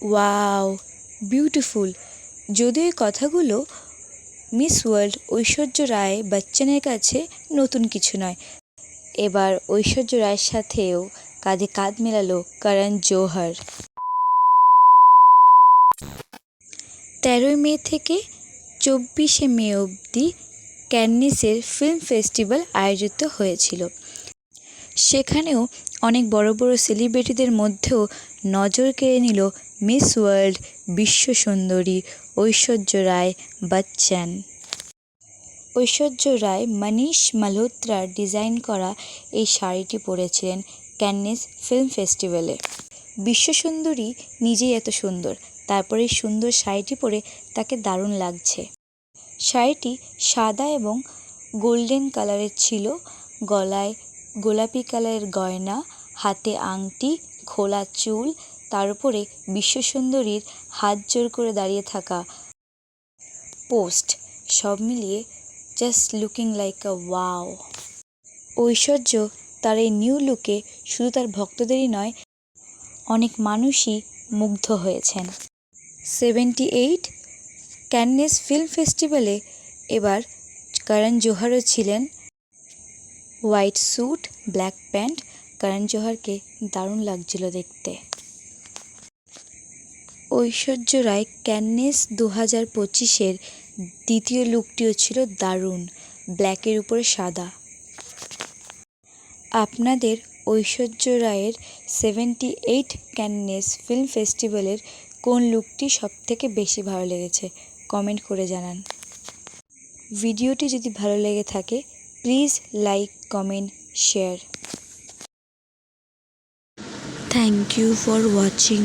Wow, beautiful. যদিও এই কথাগুলো মিস ওয়ার্ল্ড ঐশ্বর্য রায় বচ্চনের কাছে নতুন কিছু নয়। এবার ঐশ্বর্য রায়ের সাথেও কাঁধে কাঁধ মেলালো করণ জোহর। 13 মে থেকে 24 মে অবধি ক্যাননেসের ফিল্ম ফেস্টিভ্যাল আয়োজিত হয়েছিল। সেখানেও অনেক বড় বড় সেলিব্রিটিদের মধ্যেও নজর কেড়ে নিল মিস ওয়ার্ল্ড বিশ্বসুন্দরী ঐশ্বর্য রায় বচ্চন। ঐশ্বর্য রায় মনীষ মালহোত্রার ডিজাইন করা এই শাড়িটি পরেছিলেন ক্যাননেস ফিল্ম ফেস্টিভ্যালে। বিশ্বসুন্দরী নিজেই এত সুন্দর, তারপর এই সুন্দর শাড়িটি পরে তাকে দারুণ লাগছে। শাড়িটি সাদা এবং গোল্ডেন কালারের ছিল, গলায় গোলাপি কালারের গয়না, হাতে আংটি, খোলা চুল, তার উপরে বিশ্বসুন্দরীর হাত জোড় করে দাঁড়িয়ে থাকা পোস্ট, সব মিলিয়ে just looking like a wow. Aishwarya তার এই নিউ লুকে শুধু তার ভক্তদেরই নয়, অনেক মানুষই মুগ্ধ হয়েছেন। 78 ক্যাননেস ফিল্ম ফেস্টিভ্যালে এবার করণ জোহরও ছিলেন। হোয়াইট স্যুট, ব্ল্যাক প্যান্ট, করণ জোহরকে দারুণ লাগছিল দেখতে। ঐশ্বর্য রায় ক্যাননেস 2025-এর দ্বিতীয় লুকটিও ছিল দারুণ, ব্ল্যাকের উপরে সাদা। আপনাদের ঐশ্বর্য রায়ের 78 ক্যাননেস ফিল্ম ফেস্টিভ্যালের কোন লুকটি সবথেকে বেশি ভালো লেগেছে কমেন্ট করে জানান। ভিডিওটি যদি ভালো লেগে থাকে please like, comment, share. Thank you for watching.